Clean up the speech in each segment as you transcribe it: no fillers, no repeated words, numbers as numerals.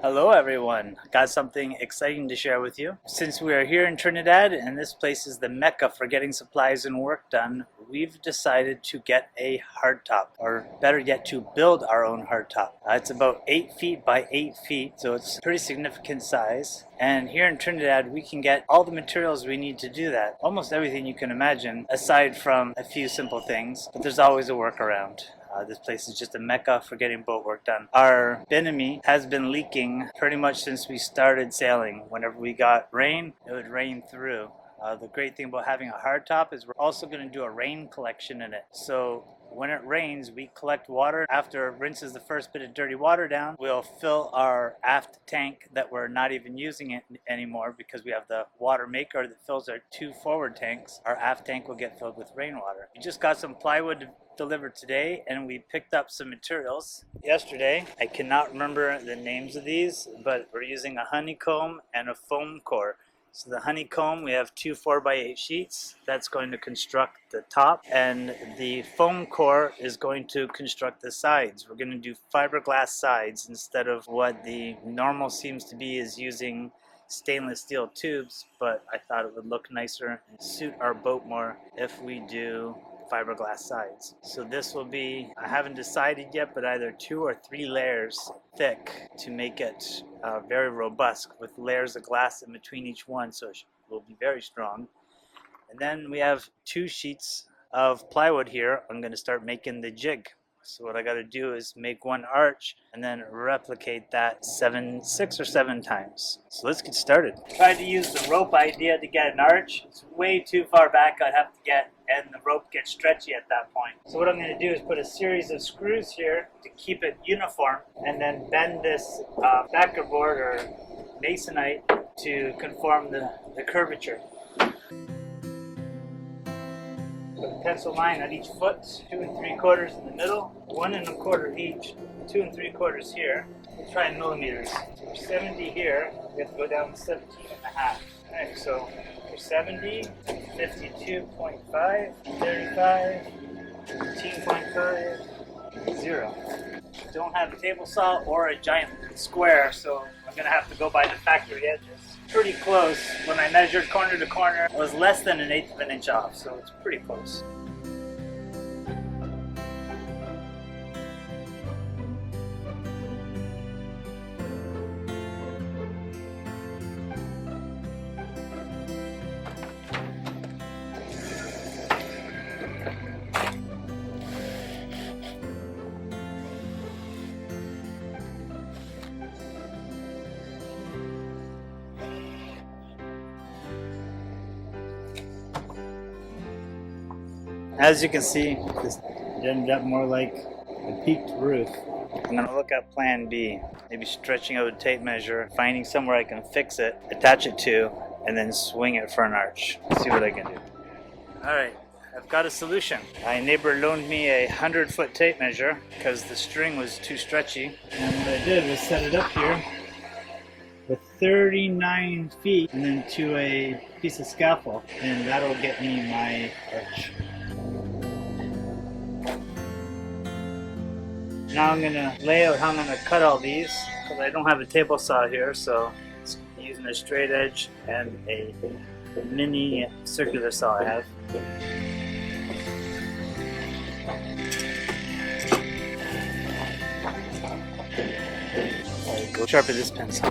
Hello everyone, got something exciting to share with you. Since we are here in Trinidad and this place is the mecca for getting supplies and work done, we've decided to get a hardtop, or better yet to build our own hardtop. It's about 8 feet by 8 feet, so it's a pretty significant size. And here in Trinidad we can get all the materials we need to do that. Almost everything you can imagine, aside from a few simple things, but there's always a workaround. This place is just a mecca for getting boat work done. Our bimini has been leaking pretty much since we started sailing. Whenever we got rain, it would rain through. The great thing about having a hardtop is we're also going to do a rain collection in it. So when it rains, we collect water. After it rinses the first bit of dirty water down, we'll fill our aft tank that we're not even using it anymore because we have the water maker that fills our 2 forward tanks. Our aft tank will get filled with rainwater. We just got some plywood delivered today and we picked up some materials yesterday. I cannot remember the names of these, but we're using a honeycomb and a foam core. So the honeycomb, we have 2 4x8 sheets. That's going to construct the top, and the foam core is going to construct the sides. We're going to do fiberglass sides instead of what the normal seems to be is using stainless steel tubes, but I thought it would look nicer and suit our boat more if we do fiberglass sides. So this will be, I haven't decided yet, but either 2 or 3 layers thick to make it very robust, with layers of glass in between each one, so it will be very strong. And then we have 2 sheets of plywood here. I'm going to start making the jig. So what I got to do is make 1 arch and then replicate that 6 or 7 times. So let's get started. Tried to use the rope idea to get an arch. It's way too far back I'd have to get, and the rope gets stretchy at that point. So what I'm going to do is put a series of screws here to keep it uniform, and then bend this backer board or masonite to conform the curvature. Put a pencil line at each foot, 2 3/4 in the middle, 1 1/4 each, 2 3/4 here. We'll try in millimeters. So for 70 here, we have to go down to 17.5. Alright, so for 70, 52.5, 35, 18.5, 0. Don't have a table saw or a giant square, so I'm going to have to go by the factory edges. Pretty close. When I measured corner to corner, it was less than 1/8 of an inch off, so it's pretty close. As you can see, this ended up more like a peaked roof. I'm going to look at plan B, maybe stretching out a tape measure, finding somewhere I can fix it, attach it to, and then swing it for an arch. See what I can do. Alright, I've got a solution. My neighbor loaned me a 100-foot tape measure because the string was too stretchy. And what I did was set it up here with 39 feet and then to a piece of scaffold, and that'll get me my arch. Now I'm going to lay out how I'm going to cut all these, because I don't have a table saw here, so it's using a straight edge and a mini circular saw I have. Go sharpen this pencil.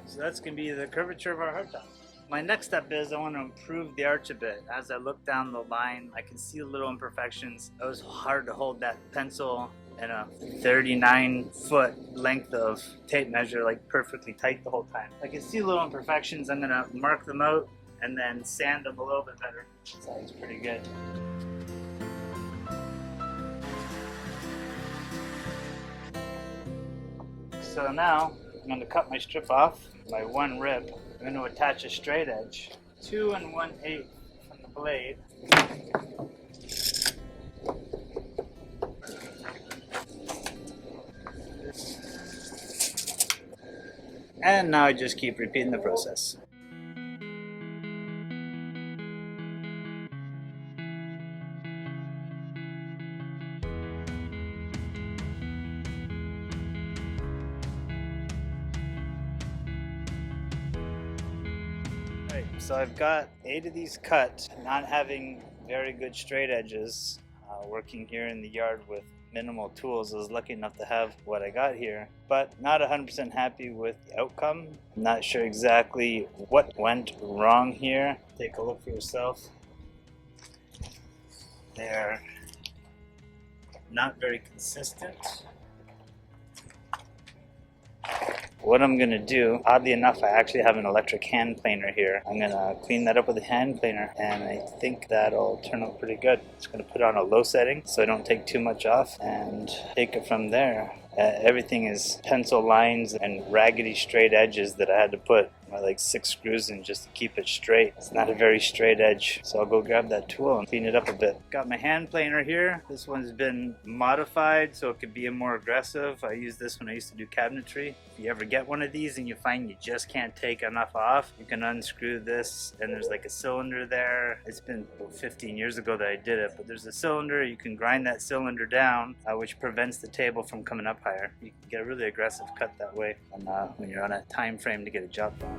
So that's going to be the curvature of our hardtop. My next step is I want to improve the arch a bit. As I look down the line, I can see little imperfections. It was hard to hold that pencil and a 39-foot length of tape measure like perfectly tight the whole time. I can see little imperfections. I'm going to mark them out and then sand them a little bit better. So it's pretty good. So now I'm going to cut my strip off by 1 rib. I'm going to attach a straight edge, 2 1/8 from the blade. And now I just keep repeating the process. Right, so I've got 8 of these cut, not having very good straight edges. Working here in the yard with minimal tools, I was lucky enough to have what I got here, but not 100% happy with the outcome. Not sure exactly what went wrong here. Take a look for yourself. They're not very consistent. What I'm gonna do, oddly enough, I actually have an electric hand planer here. I'm gonna clean that up with a hand planer, and I think that'll turn out pretty good. Just gonna put it on a low setting so I don't take too much off, and take it from there. Everything is pencil lines and raggedy straight edges that I had to put like 6 screws in just to keep it straight. It's not a very straight edge, so I'll go grab that tool and clean it up a bit. Got my hand planer here. This one's been modified so it could be more aggressive. I used this when I used to do cabinetry. If you ever get one of these and you find you just can't take enough off, you can unscrew this, and there's like a cylinder there. It's been about 15 years ago that I did it, but there's a cylinder. You can grind that cylinder down, which prevents the table from coming up higher. You can get a really aggressive cut that way, and when you're on a time frame to get a job done.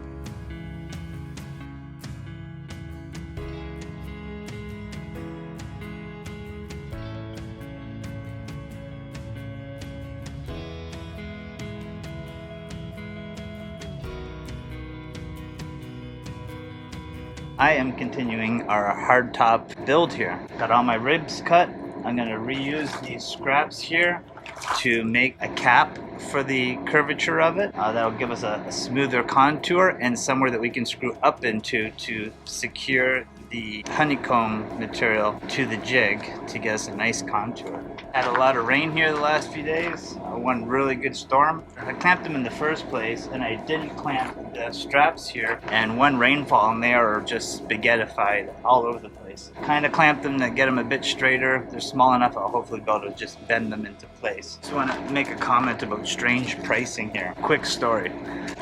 I am continuing our hardtop build here. Got all my ribs cut. I'm going to reuse these scraps here to make a cap for the curvature of it. That'll give us a smoother contour and somewhere that we can screw up into to secure the honeycomb material to the jig to get us a nice contour. Had a lot of rain here the last few days. One really good storm. I clamped them in the first place, and I didn't clamp the straps here, and one rainfall and they are just spaghettified all over the place. Kind of clamped them to get them a bit straighter. They're small enough I'll hopefully be able to just bend them into place. Just want to make a comment about strange pricing here. Quick story.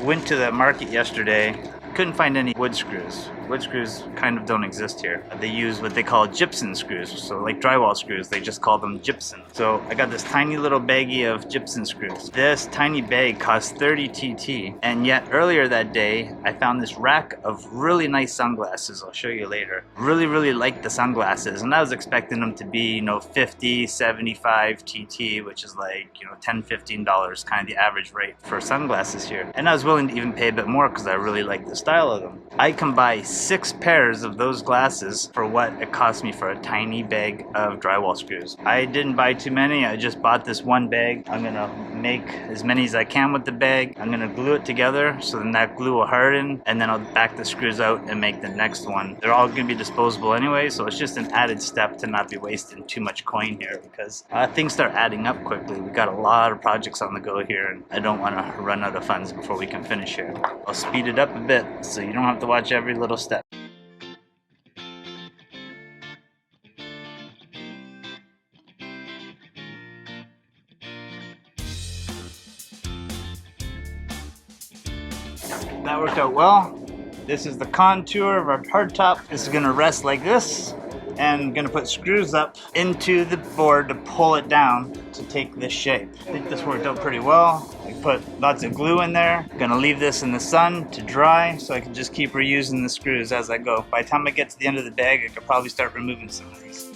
Went to the market yesterday. Couldn't find any wood screws. Wood screws kind of don't exist here. They use what they call gypsum screws, so like drywall screws, they just call them gypsum. So I got this tiny little baggie of gypsum screws. This tiny bag cost 30 TT, and yet earlier that day I found this rack of really nice sunglasses. I'll show you later. Really liked the sunglasses, and I was expecting them to be, 50, 75 TT, which is like, $10, $15, kind of the average rate for sunglasses here. And I was willing to even pay a bit more because I really like the style of them. I can buy 6 pairs of those glasses for what it cost me for a tiny bag of drywall screws. I didn't buy too many. I just bought this one bag. I'm gonna make as many as I can with the bag. I'm gonna glue it together so then that glue will harden, and then I'll back the screws out and make the next one. They're all gonna be disposable anyway, so it's just an added step to not be wasting too much coin here, because things start adding up quickly. We got a lot of projects on the go here, and I don't want to run out of funds before we can finish here. I'll speed it up a bit so you don't have to watch every little step. That worked out well. This is the contour of our hardtop. This is going to rest like this, and I'm going to put screws up into the board to pull it down to take this shape. I think this worked out pretty well. I put lots of glue in there. I'm going to leave this in the sun to dry so I can just keep reusing the screws as I go. By the time I get to the end of the bag, I could probably start removing some of these.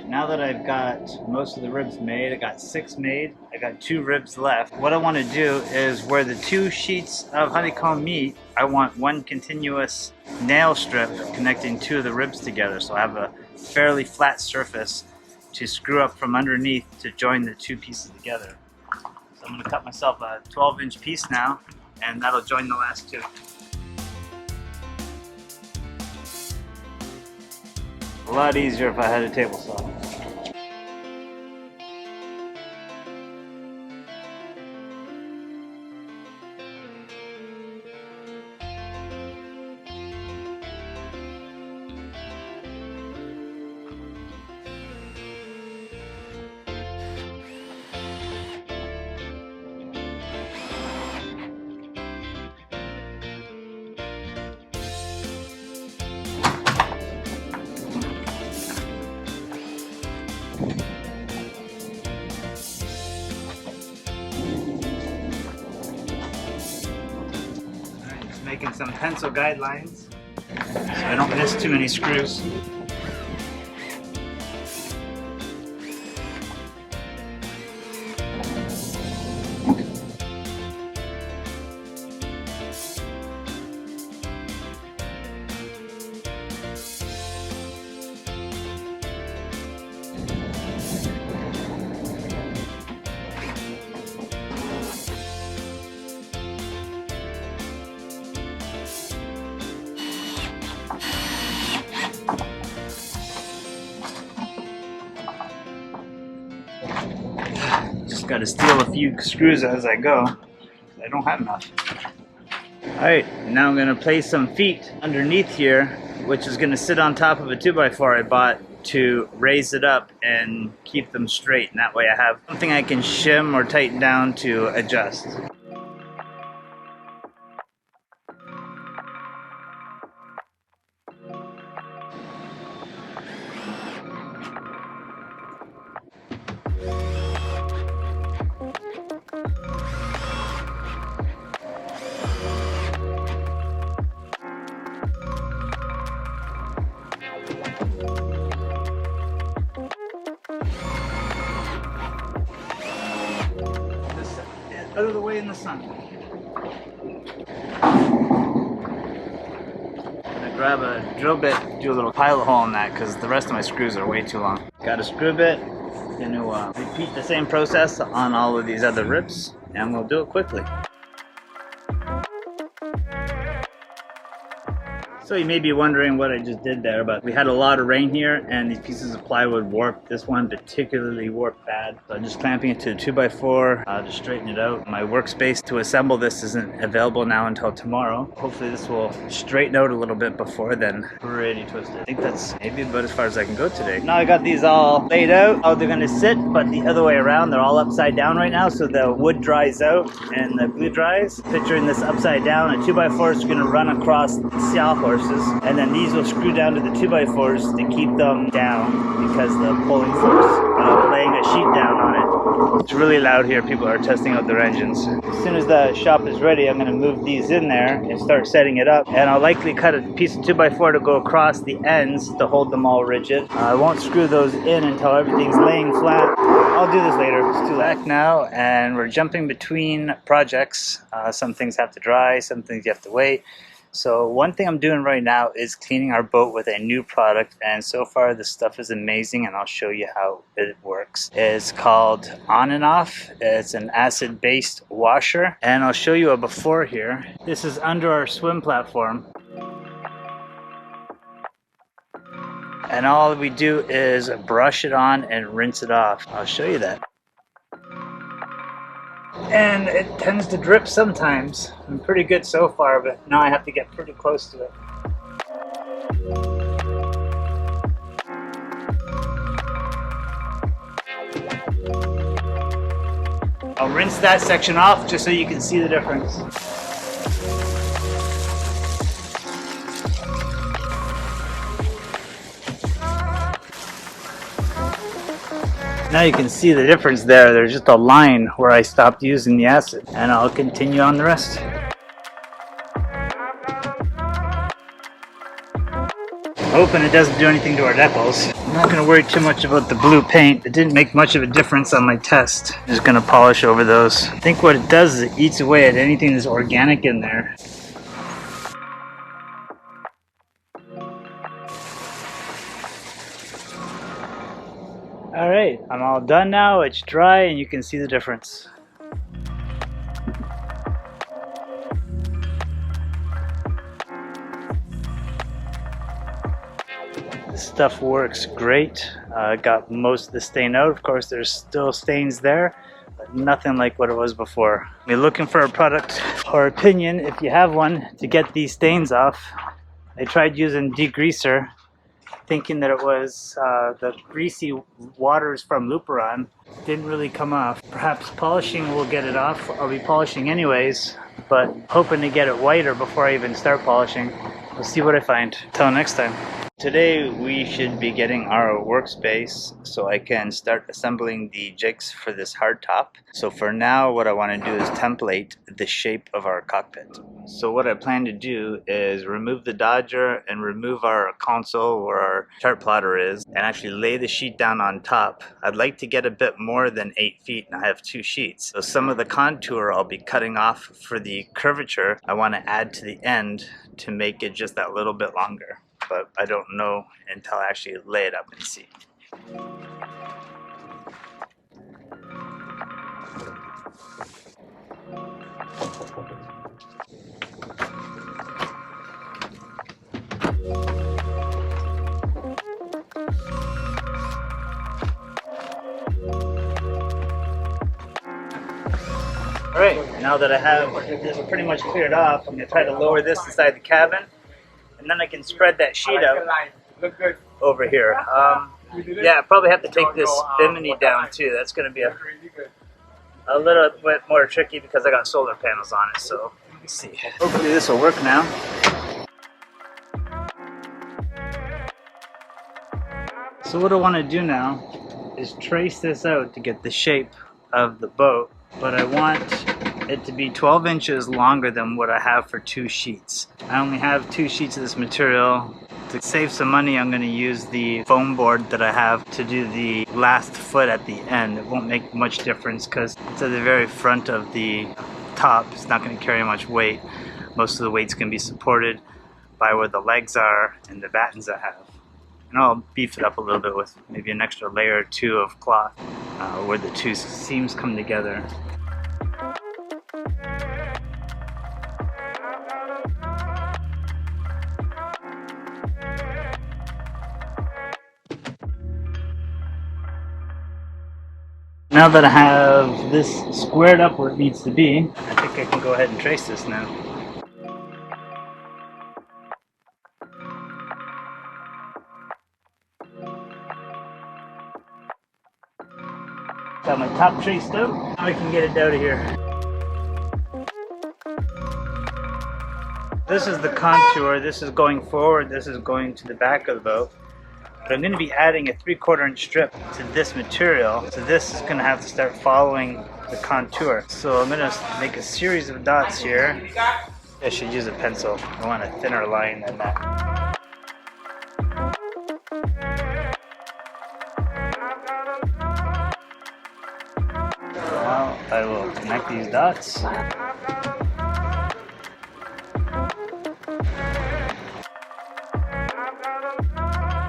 Now that I've got most of the ribs made, I got 6 made, I got 2 ribs left. What I want to do is where the 2 sheets of honeycomb meet, I want one continuous nail strip connecting 2 of the ribs together, so I have a fairly flat surface to screw up from underneath to join the 2 pieces together. So I'm going to cut myself a 12-inch piece now, and that'll join the last 2. A lot easier if I had a table saw. Making some pencil guidelines so I don't miss too many screws. Just got to steal a few screws as I go. I don't have enough. Alright, now I'm going to place some feet underneath here, which is going to sit on top of a 2x4 I bought to raise it up and keep them straight. And that way I have something I can shim or tighten down to adjust. Out of the way in the sun. I'm gonna grab a drill bit, do a little pilot hole in that because the rest of my screws are way too long. Got a screw bit. Gonna repeat the same process on all of these other ribs, and we'll do it quickly. So you may be wondering what I just did there, but we had a lot of rain here and these pieces of plywood warped. This one particularly warped bad. So I'm just clamping it to a 2x4 to straighten it out. My workspace to assemble this isn't available now until tomorrow. Hopefully this will straighten out a little bit before then. Pretty twisted. I think that's maybe about as far as I can go today. Now I got these all laid out, how they're gonna sit, but the other way around, they're all upside down right now, so the wood dries out and the glue dries. Picturing this upside down, a 2x4 is gonna run across the saw horse, and then these will screw down to the 2x4s to keep them down because the pulling force. Laying a sheet down on it. It's really loud here. People are testing out their engines. As soon as the shop is ready, I'm going to move these in there and start setting it up. And I'll likely cut a piece of 2x4 to go across the ends to hold them all rigid. I won't screw those in until everything's laying flat. I'll do this later. It's too late now, and we're jumping between projects. Some things have to dry, some things you have to wait. So one thing I'm doing right now is cleaning our boat with a new product, and so far this stuff is amazing, and I'll show you how it works. It's called On and Off. It's an acid-based washer, and I'll show you a before here. This is under our swim platform. And all we do is brush it on and rinse it off. I'll show you that. And it tends to drip sometimes. I'm pretty good so far, but now I have to get pretty close to it. I'll rinse that section off just so you can see the difference. Now you can see the difference there. There's just a line where I stopped using the acid, and I'll continue on the rest. Hoping it doesn't do anything to our decals. I'm not going to worry too much about the blue paint. It didn't make much of a difference on my test. I'm just going to polish over those. I think what it does is it eats away at anything that's organic in there. Alright, I'm all done now. It's dry and you can see the difference. This stuff works great. Got most of the stain out. Of course, there's still stains there, but nothing like what it was before. You're looking for a product or opinion, if you have one, to get these stains off. I tried using degreaser, thinking that it was the greasy waters from Luperon. Didn't really come off. Perhaps polishing will get it off. I'll be polishing anyways, but hoping to get it whiter before I even start polishing. We'll see what I find. Till next time. Today we should be getting our workspace so I can start assembling the jigs for this hardtop. So for now, what I want to do is template the shape of our cockpit. So what I plan to do is remove the Dodger and remove our console where our chart plotter is and actually lay the sheet down on top. I'd like to get a bit more than 8 feet, and I have 2 sheets. So some of the contour I'll be cutting off for the curvature I want to add to the end to make it just that little bit longer. But I don't know until I actually lay it up and see. Alright, now that I have this pretty much cleared off, I'm going to try to lower this inside the cabin. And then I can spread that sheet out over here. Yeah, I probably have to take this bimini down too. That's going to be a little bit more tricky because I got solar panels on it. So let's see. Hopefully this will work now. So what I want to do now is trace this out to get the shape of the boat. But I want it to be 12 inches longer than what I have for 2 sheets. I only have 2 sheets of this material. To save some money, I'm going to use the foam board that I have to do the last foot at the end. It won't make much difference because it's at the very front of the top. It's not going to carry much weight. Most of the weight's going to be supported by where the legs are and the battens I have. And I'll beef it up a little bit with maybe an extra layer or 2 of cloth where the 2 seams come together. Now that I have this squared up where it needs to be, I think I can go ahead and trace this now. Got my top traced out. Now I can get it out of here. This is the contour. This is going forward. This is going to the back of the boat. But I'm going to be adding a 3/4 inch strip to this material. So this is going to have to start following the contour. So I'm going to make a series of dots here. I should use a pencil. I want a thinner line than that. Now I will connect these dots.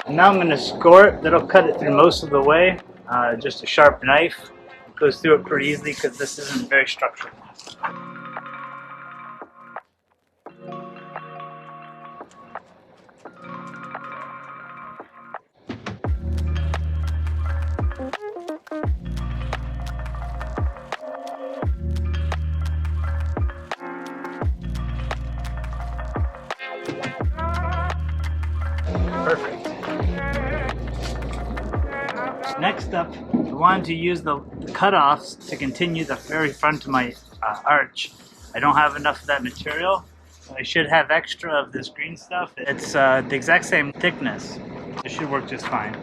Now I'm going to score it. That'll cut it through most of the way. Just a sharp knife. It goes through it pretty easily because this isn't very structured. Perfect. Next up, I wanted to use the cutoffs to continue the very front of my arch. I don't have enough of that material, so I should have extra of this green stuff. It's the exact same thickness. It should work just fine.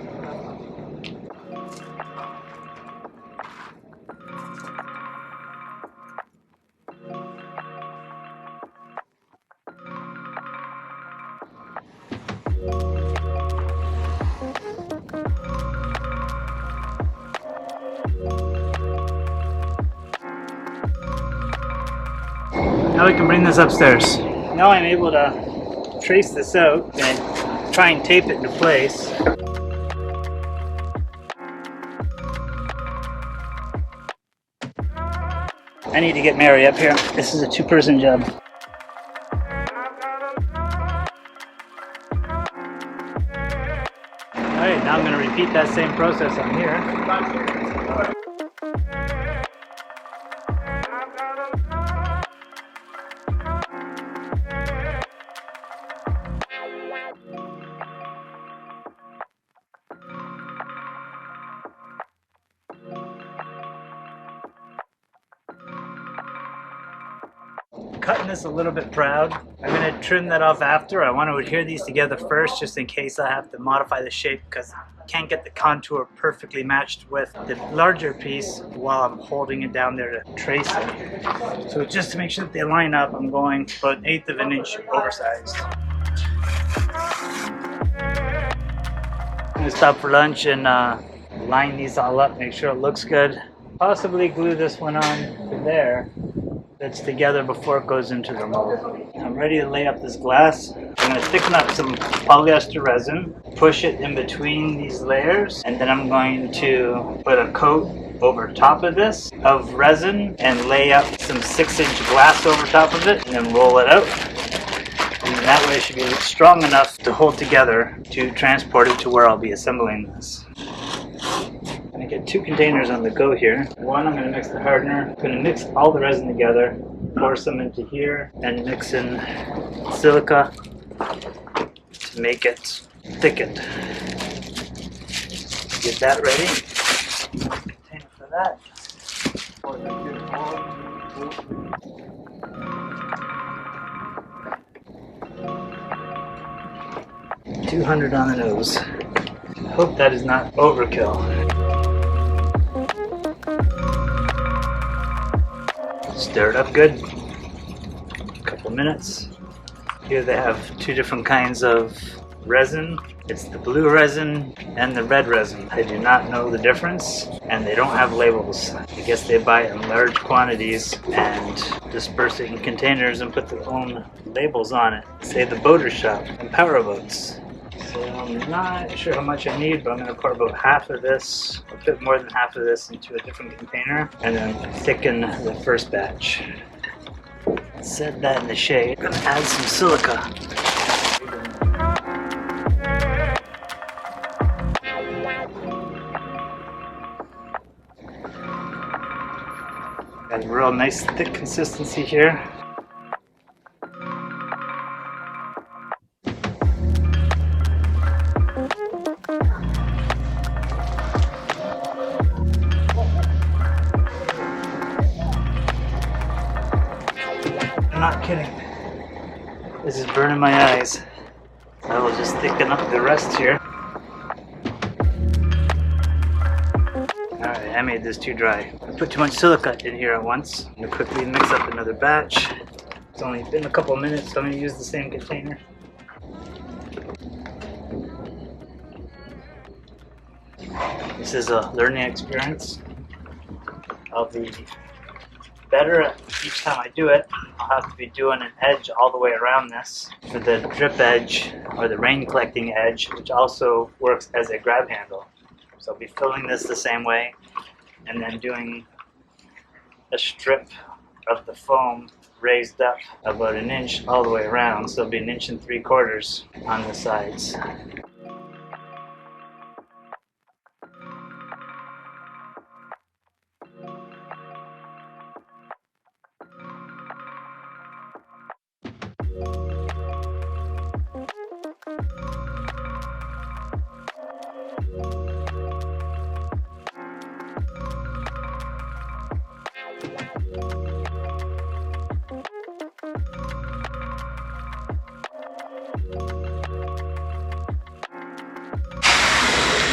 Now we can bring this upstairs. Now I'm able to trace this out and try and tape it into place. I need to get Mary up here. This is a 2-person job. repeat that same process on here. Cutting this a little bit proud. I'm going to trim that off after. I want to adhere these together first just in case I have to modify the shape because I can't get the contour perfectly matched with the larger piece while I'm holding it down there to trace it. So just to make sure that they line up, I'm going about 1/8 of an inch oversized. I'm going to stop for lunch and line these all up, make sure it looks good. Possibly glue this one on to there. That's together before it goes into the mold. I'm ready to lay up this glass. I'm going to thicken up some polyester resin, push it in between these layers, and then I'm going to put a coat over top of this of resin and lay up some 6-inch glass over top of it and then roll it out. And that way it should be strong enough to hold together to transport it to where I'll be assembling this. I get 2 containers on the go here. One, I'm going to mix the hardener. I'm going to mix all the resin together, pour some into here, and mix in silica to make it thickened. Get that ready. Container for that. 200 on the nose. I hope that is not overkill. Stir it up good. A couple minutes. Here they have 2 different kinds of resin. It's the blue resin and the red resin. I do not know the difference, and they don't have labels. I guess they buy it in large quantities and disperse it in containers and put their own labels on it. Say the boater shop and power boats. So I'm not sure how much I need, but I'm going to pour about half of this, a bit more than half of this, into a different container and then thicken the first batch. Set that in the shade. I'm going to add some silica. Got a real nice thick consistency here. Not kidding. This is burning my eyes. I will just thicken up the rest here. Alright, I made this too dry. I put too much silica in here at once. I'm going to quickly mix up another batch. It's only been a couple minutes, so I'm going to use the same container. This is a learning experience. I'll be better each time I do it. I'll have to be doing an edge all the way around this for the drip edge or the rain collecting edge, which also works as a grab handle. So I'll be filling this the same way and then doing a strip of the foam raised up about 1 inch all the way around, so it'll be 1 3/4 inches on the sides.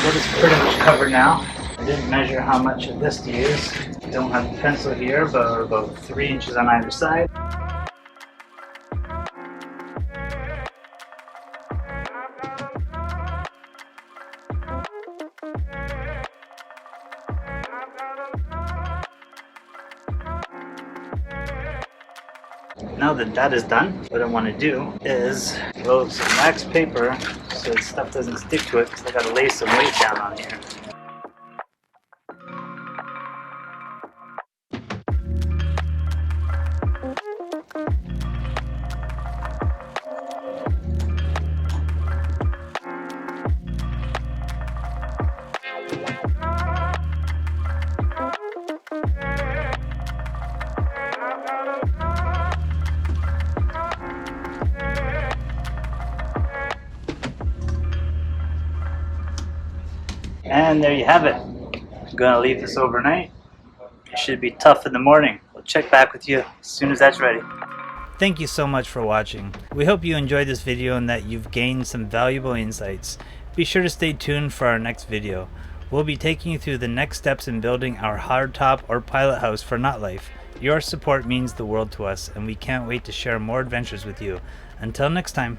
That is pretty much covered now. I didn't measure how much of this to use. I don't have the pencil here, but about 3 inches on either side. Now that that is done, what I want to do is load some wax paper so the stuff doesn't stick to it, because I got to lay some weight down on here. And there you have it. I'm gonna leave this overnight. It should be tough in the morning. We'll check back with you as soon as that's ready. Thank you so much for watching. We hope you enjoyed this video and that you've gained some valuable insights. Be sure to stay tuned for our next video. We'll be taking you through the next steps in building our hardtop or pilot house for Knot Life. Your support means the world to us, and we can't wait to share more adventures with you. Until next time.